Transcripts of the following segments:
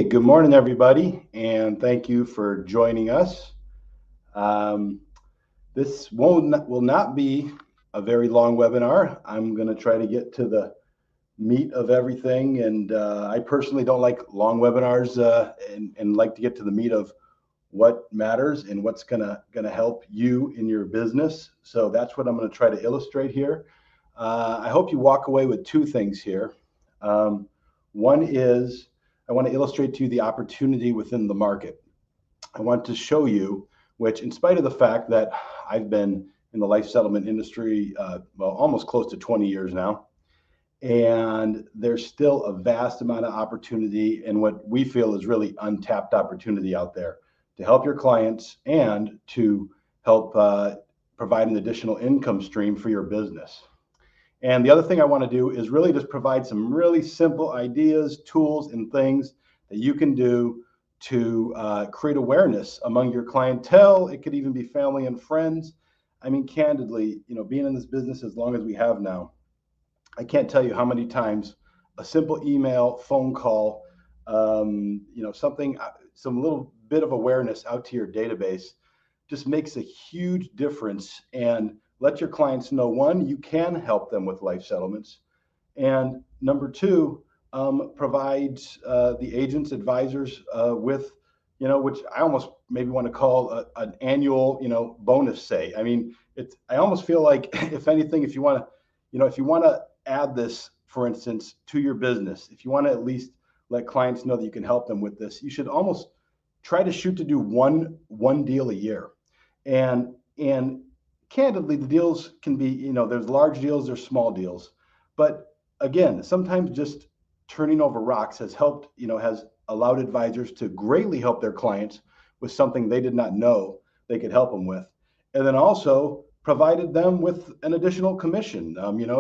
Good morning, everybody, and thank you for joining us. Um, this will not be a very long webinar. I'm going to try to get to the meat of everything, and I personally don't like long webinars and like to get to the meat of what matters and what's gonna help you in your business. So that's what I'm going to try to illustrate here. I hope you walk away with two things here. One is I want to illustrate to you the opportunity within the market. I want to show you, which in spite of the fact that I've been in the life settlement industry, well, almost close to 20 years now, and there's still a vast amount of opportunity and what we feel is really untapped opportunity out there to help your clients and to help provide an additional income stream for your business. And the other thing I want to do is really just provide some really simple ideas, tools, and things that you can do to create awareness among your clientele. It could even be family and friends. I mean, candidly, being in this business as long as we have now, I can't tell you how many times a simple email, phone call, something, some little bit of awareness out to your database just makes a huge difference. And let your clients know, one, you can help them with life settlements. And number two, provides the agents, advisors with, which I almost maybe want to call an annual, bonus say. I mean, I almost feel like if anything, if you want to add this, for instance, to your business, if you want to at least let clients know that you can help them with this, you should almost try to shoot to do one deal a year. And candidly, the deals can be, there's large deals, there's small deals. But again, sometimes just turning over rocks has helped, has allowed advisors to greatly help their clients with something they did not know they could help them with. And then also provided them with an additional commission.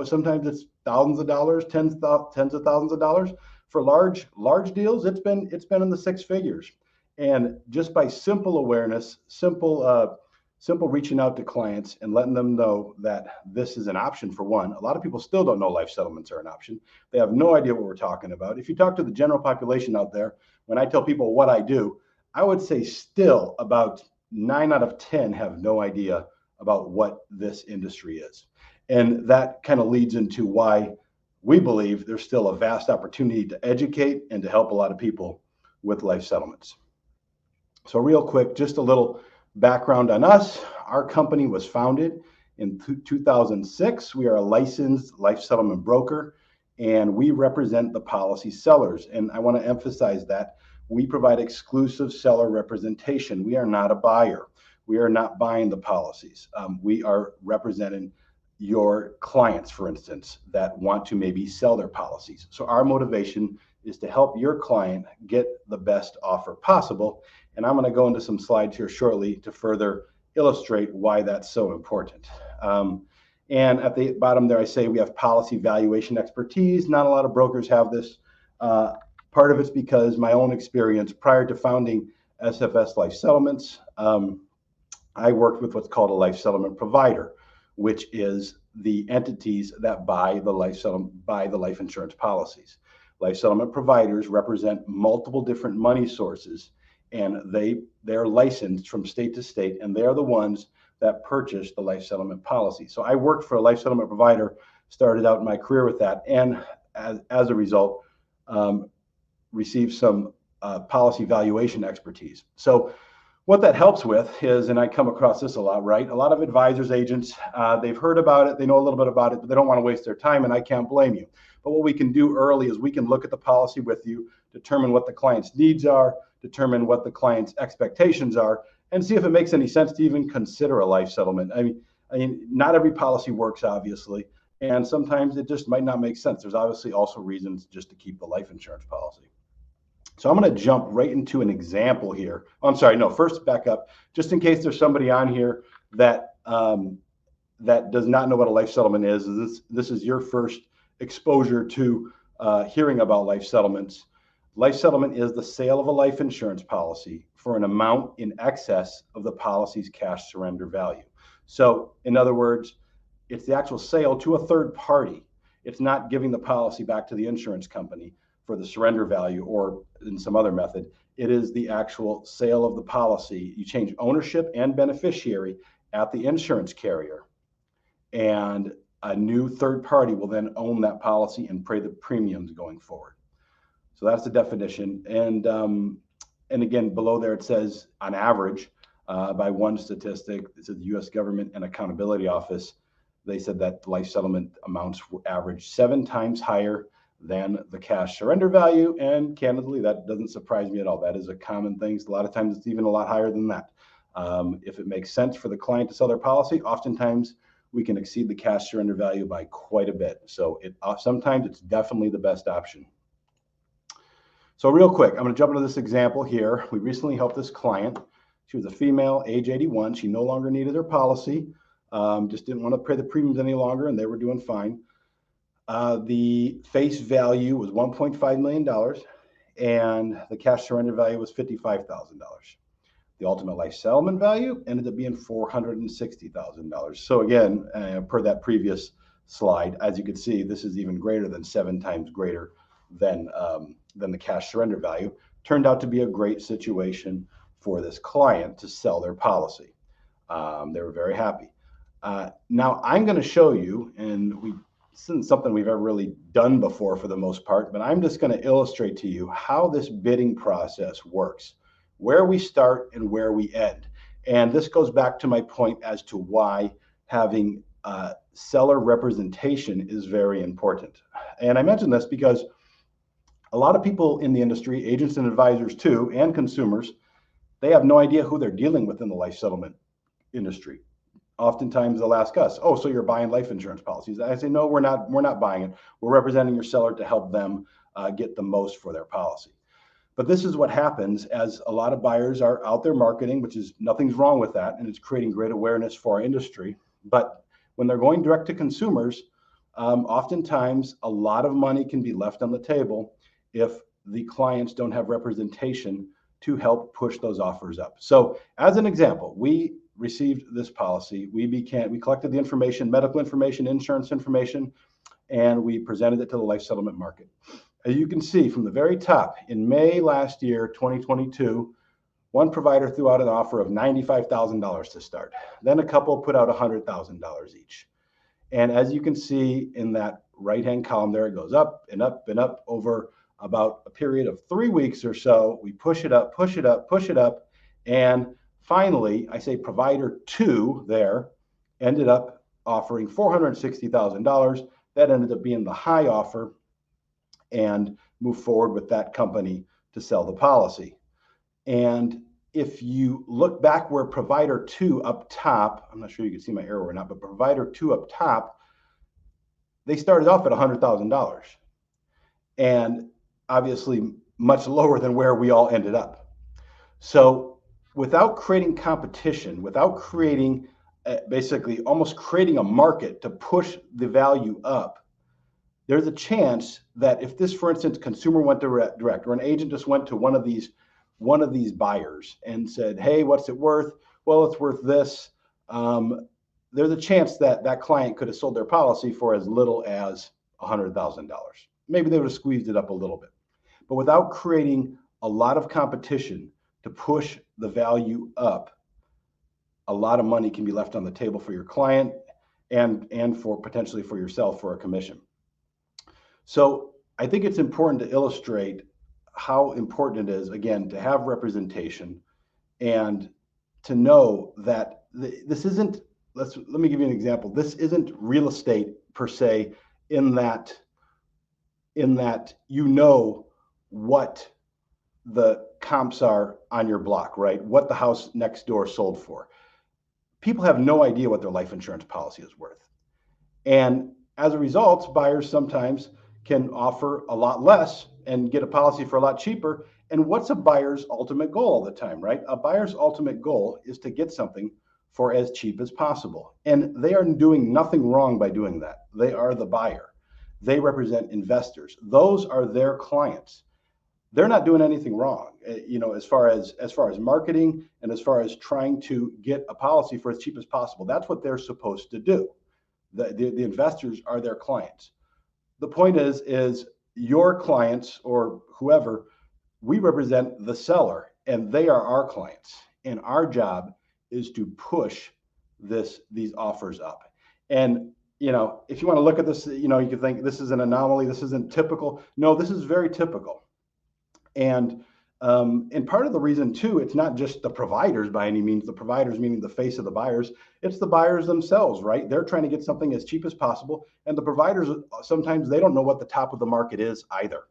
Sometimes it's thousands of dollars, tens of thousands of dollars. For large deals, it's been in the six figures. And just by simple awareness, simple reaching out to clients and letting them know that this is an option. For one, a lot of people still don't know life settlements are an option. They have no idea what we're talking about. If you talk to the general population out there, when I tell people what I do, I would say still about 9 out of 10 have no idea about what this industry is. And that kind of leads into why we believe there's still a vast opportunity to educate and to help a lot of people with life settlements. So real quick, just a little background on us. Our company was founded in 2006. We are a licensed life settlement broker, and we represent the policy sellers. And I want to emphasize that we provide exclusive seller representation. We are not a buyer. We are not buying the policies. We are representing your clients, for instance, that want to maybe sell their policies. So our motivation is to help your client get the best offer possible. And I'm going to go into some slides here shortly to further illustrate why that's so important. And at the bottom there, I say we have policy valuation expertise. Not a lot of brokers have this. Part of it's because my own experience prior to founding SFS Life Settlements, I worked with what's called a life settlement provider, which is the entities that buy the life insurance policies. Life settlement providers represent multiple different money sources, and they're licensed from state to state, and they're the ones that purchase the life settlement policy. So I worked for a life settlement provider, started out in my career with that, and as a result, received some policy valuation expertise. So what that helps with is, and I come across this a lot, right? A lot of advisors, agents, they've heard about it, they know a little bit about it, but they don't want to waste their time, and I can't blame you. But what we can do early is we can look at the policy with you, determine what the client's needs are, determine what the client's expectations are, and see if it makes any sense to even consider a life settlement. I mean, not every policy works, obviously, and sometimes it just might not make sense. There's obviously also reasons just to keep the life insurance policy. So I'm going to jump right into an example here. Oh, I'm sorry, no, first back up, just in case there's somebody on here that that does not know what a life settlement is. This is your first exposure to hearing about life settlements. Life settlement is the sale of a life insurance policy for an amount in excess of the policy's cash surrender value. So in other words, it's the actual sale to a third party. It's not giving the policy back to the insurance company for the surrender value, or in some other method, it is the actual sale of the policy. You change ownership and beneficiary at the insurance carrier, and a new third party will then own that policy and pay the premiums going forward. So that's the definition. And again, below there it says on average, by one statistic, this is the U.S. Government and Accountability Office. They said that life settlement amounts average 7 times higher than the cash surrender value. And candidly, that doesn't surprise me at all. That is a common thing. A lot of times it's even a lot higher than that. If it makes sense for the client to sell their policy, oftentimes we can exceed the cash surrender value by quite a bit. So sometimes it's definitely the best option. So real quick, I'm going to jump into this example here. We recently helped this client. She was a female, age 81. She no longer needed her policy, just didn't want to pay the premiums any longer, and they were doing fine. The face value was $1.5 million, and the cash surrender value was $55,000. The ultimate life settlement value ended up being $460,000. So again, per that previous slide, as you can see, this is even greater than 7 times greater than the cash surrender value. Turned out to be a great situation for this client to sell their policy. They were very happy. Now I'm going to show you, and this isn't something we've ever really done before for the most part, but I'm just going to illustrate to you how this bidding process works, where we start and where we end. And this goes back to my point as to why having seller representation is very important. And I mention this because a lot of people in the industry, agents and advisors too, and consumers, they have no idea who they're dealing with in the life settlement industry. Oftentimes they'll ask us, "Oh, so you're buying life insurance policies?" I say, "No, we're not buying it. We're representing your seller to help them get the most for their policy." But this is what happens as a lot of buyers are out there marketing, which is nothing's wrong with that, and it's creating great awareness for our industry. But when they're going direct to consumers, oftentimes a lot of money can be left on the table if the clients don't have representation to help push those offers up. So as an example, we received this policy. We collected the information, medical information, insurance information, and we presented it to the life settlement market. As you can see from the very top, in May last year, 2022, one provider threw out an offer of $95,000 to start. Then a couple put out $100,000 each. And as you can see in that right-hand column there, it goes up and up and up over about a period of 3 weeks or so. We push it up, push it up, push it up. And finally, I say provider 2 there ended up offering $460,000. That ended up being the high offer, and move forward with that company to sell the policy. And if you look back where provider 2 up top, I'm not sure you can see my arrow or not, but provider 2 up top, they started off at $100,000. And obviously much lower than where we all ended up. So without creating competition, without creating basically almost creating a market to push the value up, there's a chance that if this, for instance, consumer went direct, or an agent just went to one of these buyers and said, "Hey, what's it worth?" "Well, it's worth this." There's a chance that that client could have sold their policy for as little as $100,000. Maybe they would have squeezed it up a little bit. But without creating a lot of competition to push the value up, a lot of money can be left on the table for your client and for potentially for yourself for a commission. So I think it's important to illustrate how important it is, again, to have representation and to know that this isn't, let me give you an example. This isn't real estate per se, in that you know what the comps are on your block, right? What the house next door sold for. People have no idea what their life insurance policy is worth. And as a result, buyers sometimes can offer a lot less and get a policy for a lot cheaper. And what's a buyer's ultimate goal all the time, right? A buyer's ultimate goal is to get something for as cheap as possible. And they are doing nothing wrong by doing that. They are the buyer. They represent investors. Those are their clients. They're not doing anything wrong, as far as marketing and as far as trying to get a policy for as cheap as possible. That's what they're supposed to do. The investors are their clients. The point is your clients or whoever, we represent the seller and they are our clients. And our job is to push these offers up. And if you want to look at this, you can think this is an anomaly, this isn't typical. No, this is very typical. And part of the reason too, it's not just the providers by any means, the providers meaning the face of the buyers, it's the buyers themselves, right? They're trying to get something as cheap as possible. And the providers, sometimes they don't know what the top of the market is either.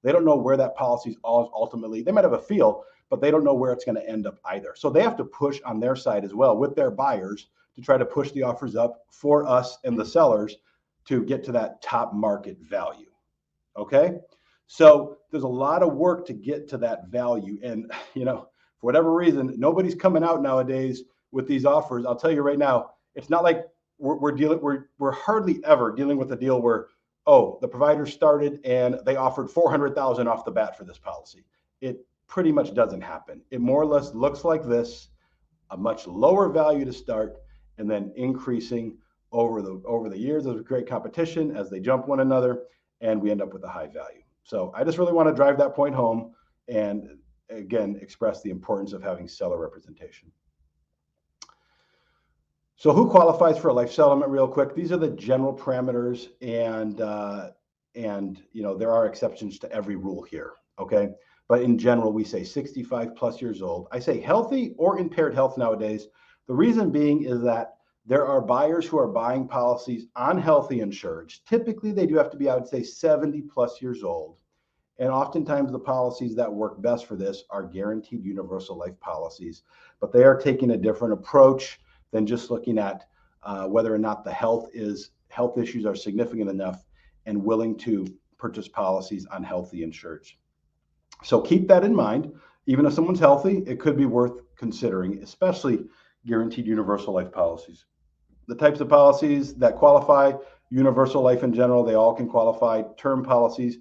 They don't know where that policy is ultimately, they might have a feel, but they don't know where it's going to end up either. So they have to push on their side as well with their buyers to try to push the offers up for us and the sellers to get to that top market value. Okay. So there's a lot of work to get to that value. And, for whatever reason, nobody's coming out nowadays with these offers. I'll tell you right now, it's not like we're hardly ever dealing with a deal where, oh, the provider started and they offered $400,000 off the bat for this policy. It pretty much doesn't happen. It more or less looks like this, a much lower value to start, and then increasing over the years as we create competition, as they jump one another, and we end up with a high value. So I just really want to drive that point home and, again, express the importance of having seller representation. So who qualifies for a life settlement real quick? These are the general parameters, and there are exceptions to every rule here, okay? But in general, we say 65 plus years old. I say healthy or impaired health nowadays. The reason being is that there are buyers who are buying policies on healthy insureds. Typically, they do have to be, I would say, 70 plus years old. And oftentimes the policies that work best for this are guaranteed universal life policies, but they are taking a different approach than just looking at whether or not the health issues are significant enough and willing to purchase policies on healthy insureds. So keep that in mind. Even if someone's healthy, it could be worth considering, especially guaranteed universal life policies. The types of policies that qualify, universal life in general, they all can qualify. Term policies,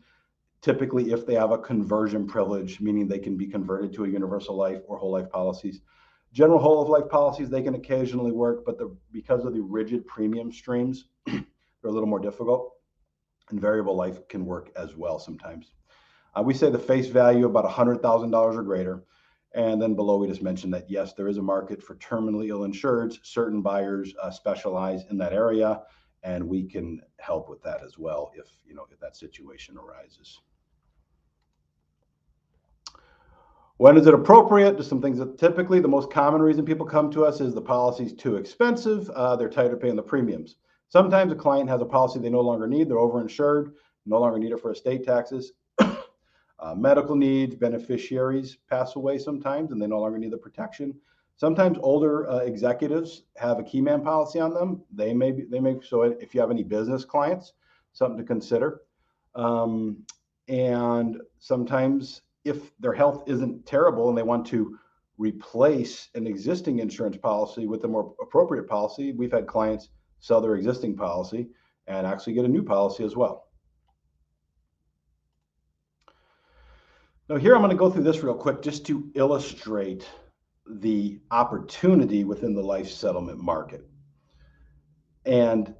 typically if they have a conversion privilege, meaning they can be converted to a universal life or whole life policies. General whole of life policies, they can occasionally work, but because of the rigid premium streams, they're a little more difficult. And variable life can work as well sometimes. We say the face value about $100,000 or greater. And then below, we just mentioned that, yes, there is a market for terminally ill insureds. Certain buyers specialize in that area, and we can help with that as well if that situation arises. When is it appropriate? Just some things that typically the most common reason people come to us is the policy's too expensive. They're tired of paying the premiums. Sometimes a client has a policy they no longer need. They're overinsured, no longer need it for estate taxes. Medical needs, beneficiaries pass away sometimes, and they no longer need the protection. Sometimes older executives have a key man policy on them. They may so if you have any business clients, something to consider. And sometimes if their health isn't terrible and they want to replace an existing insurance policy with a more appropriate policy, we've had clients sell their existing policy and actually get a new policy as well. Now here I'm going to go through this real quick just to illustrate the opportunity within the life settlement market. And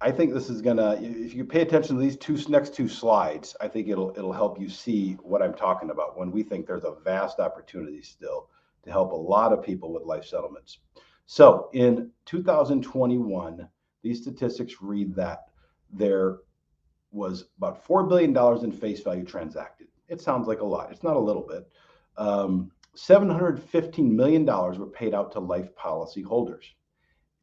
I think this is going to, if you pay attention to these next two slides, I think it'll help you see what I'm talking about when we think there's a vast opportunity still to help a lot of people with life settlements. So in 2021, these statistics read that there was about $4 billion in face value transacted. It sounds like a lot. It's not a little bit. $715 million were paid out to life policy holders.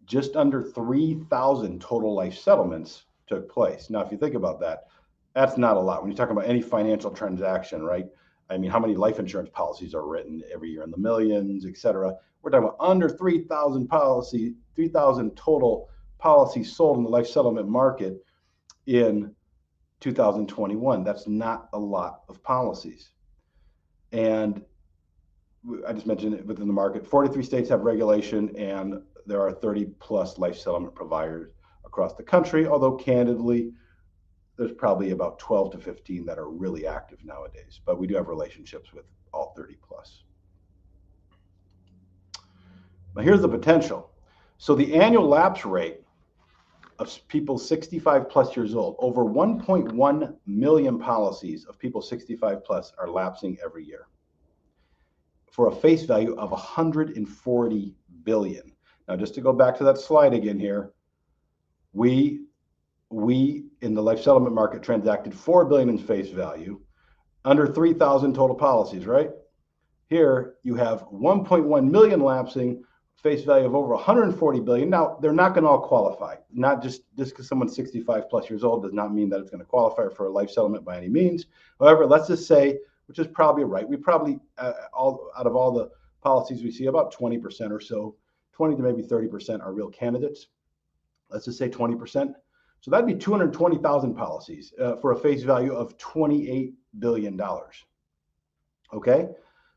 Just under 3,000 total life settlements took place. Now, if you think about that, that's not a lot. When you're talking about any financial transaction, right? I mean, how many life insurance policies are written every year in the millions, et cetera? We're talking about under 3,000 total policies sold in the life settlement market in 2021. That's not a lot of policies. And I just mentioned it within the market. 43 states have regulation, and there are 30 plus life settlement providers across the country, although candidly, there's probably about 12 to 15 that are really active nowadays, but we do have relationships with all 30 plus. Now here's the potential. So the annual lapse rate of people 65 plus years old. Over 1.1 million policies of people 65 plus are lapsing every year for a face value of 140 billion. Now, just to go back to that slide again here, we in the life settlement market transacted 4 billion in face value, under 3,000 total policies, right? Here you have 1.1 million lapsing, face value of over 140 billion. Now, they're not going to all qualify. Not just because someone's 65 plus years old does not mean that it's going to qualify for a life settlement by any means. However, let's just say, which is probably right, we probably, out of all the policies we see, about 20% or so, 20 to maybe 30% are real candidates. Let's just say 20%. So that'd be 220,000 policies for a face value of $28 billion. Okay?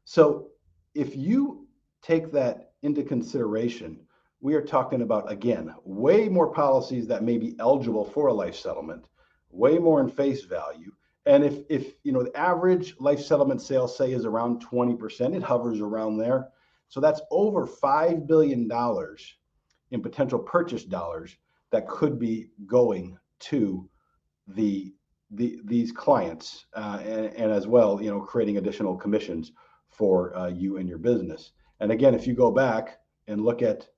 So if you take that into consideration, we are talking about, again, way more policies that may be eligible for a life settlement, way more in face value. And if you know, the average life settlement sale, say, is around 20%, it hovers around there. So that's over $5 billion in potential purchase dollars that could be going to these clients, and as well, you know, creating additional commissions for you and your business. And again, if you go back and look at,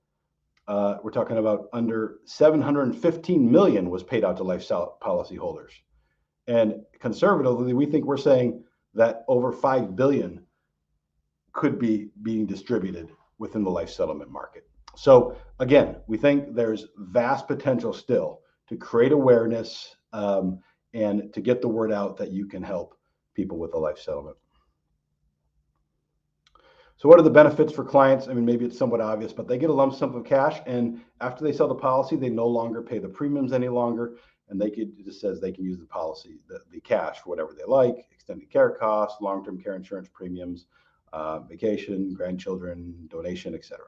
we're talking about under 715 million was paid out to life policy holders. And conservatively, we think we're saying that over 5 billion could be being distributed within the life settlement market. So again, we think there's vast potential still to create awareness and to get the word out that you can help people with a life settlement. So what are the benefits for clients? I mean, maybe it's somewhat obvious, but they get a lump sum of cash, and after they sell the policy, they no longer pay the premiums any longer, and it just says they can use the policy, the cash, for whatever they like: extended care costs, long-term care insurance premiums, vacation, grandchildren, donation, etc.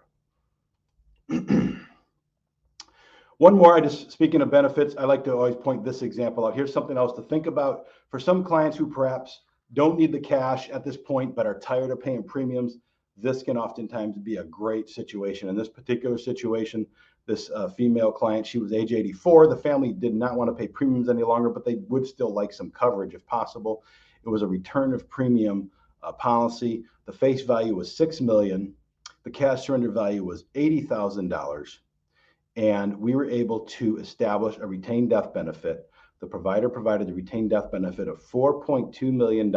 One more, speaking of benefits, I like to always point this example out. Here's something else to think about for some clients who perhaps don't need the cash at this point, but are tired of paying premiums. This can oftentimes be a great situation. In this particular situation, this female client, she was age 84. The family did not want to pay premiums any longer, but they would still like some coverage if possible. It was a return of premium policy. The face value was $6 million. The cash surrender value was $80,000. And we were able to establish a retained death benefit. The provider provided the retained death benefit of $4.2 million.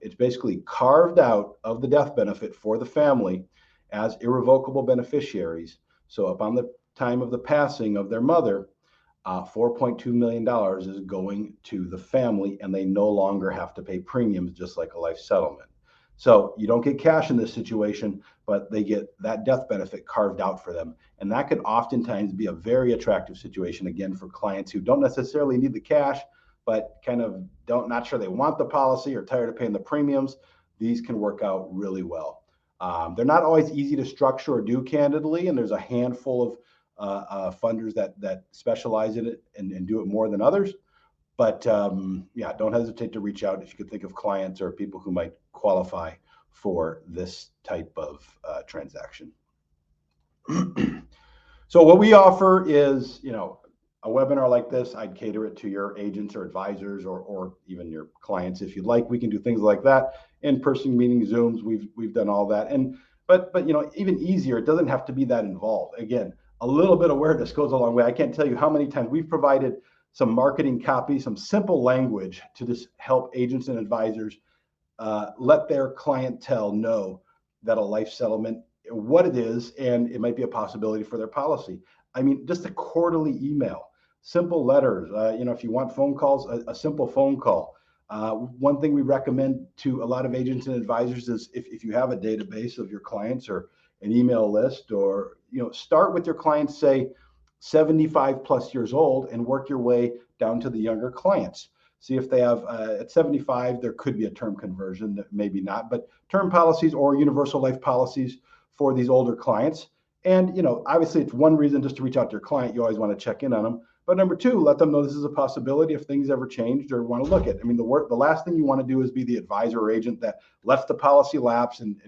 It's basically carved out of the death benefit for the family as irrevocable beneficiaries. So upon the time of the passing of their mother, $4.2 million is going to the family, and they no longer have to pay premiums, just like a life settlement. So you don't get cash in this situation, but they get that death benefit carved out for them. And that could oftentimes be a very attractive situation, again, for clients who don't necessarily need the cash, but kind of not sure they want the policy or tired of paying the premiums. These can work out really well. They're not always easy to structure or do, candidly, and there's a handful of funders that specialize in it and do it more than others. But yeah, don't hesitate to reach out if you could think of clients or people who might qualify for this type of transaction. So what we offer is, you know, a webinar like this. I'd cater it to your agents or advisors or even your clients if you'd like. We can do things like that, in-person meetings, Zooms. We've done all that. And but you know, even easier, it doesn't have to be that involved. Again, a little bit of awareness goes a long way. I can't tell you how many times we've provided some marketing copy, some simple language to just help agents and advisors let their clientele know that a life settlement, what it is, and it might be a possibility for their policy. I mean, just a quarterly email, simple letters. You know, if you want phone calls, a simple phone call. One thing we recommend to a lot of agents and advisors is if you have a database of your clients or an email list, or, you know, start with your clients, say 75 plus years old, and work your way down to the younger clients. See if they have, at 75, there could be a term conversion, maybe not, but term policies or universal life policies for these older clients. And, you know, obviously it's one reason just to reach out to your client. You always want to check in on them. But number two, let them know this is a possibility if things ever changed or want to look at. I mean, the last thing you want to do is be the advisor or agent that left the policy lapse and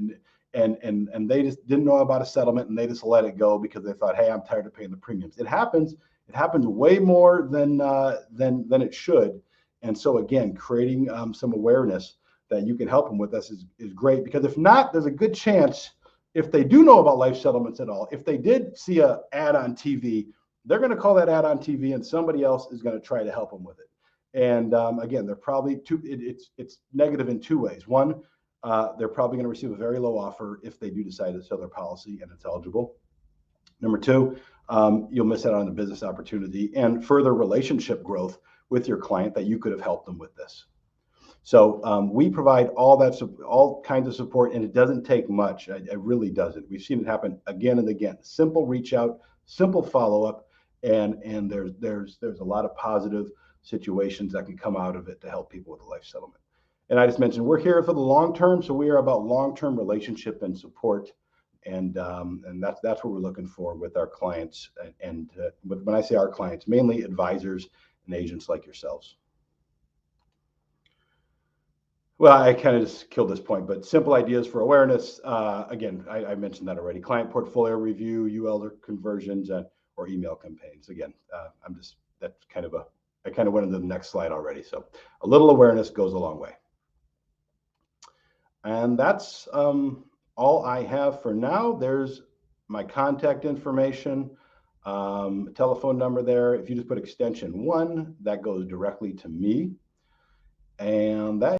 they just didn't know about a settlement and they just let it go because they thought, hey, I'm tired of paying the premiums. It happens, It happens way more than it should. And so again, creating some awareness that you can help them with this is great, because if not, there's a good chance, if they do know about life settlements at all, if they did see an ad on TV, they're going to call that ad on TV, and somebody else is going to try to help them with it. And again, they're probably it's negative in two ways. One, they're probably going to receive a very low offer if they do decide to sell their policy and it's eligible. Number two, you'll miss out on the business opportunity and further relationship growth with your client that you could have helped them with this. So we provide all kinds of support, and it doesn't take much. It really doesn't. We've seen it happen again and again. Simple reach out, simple follow up, and there's a lot of positive situations that can come out of it to help people with a life settlement. And I just mentioned we're here for the long term, so we are about long-term relationship and support, and that's what we're looking for with our clients. And when I say our clients, mainly advisors and agents like yourselves. Well, I kind of just killed this point, but simple ideas for awareness. Again, I mentioned that already. Client portfolio review, UL conversions, or email campaigns. Again, that's kind of I kind of went into the next slide already. So a little awareness goes a long way. And that's all I have for now. There's my contact information, telephone number there. If you just put extension 1, that goes directly to me. And that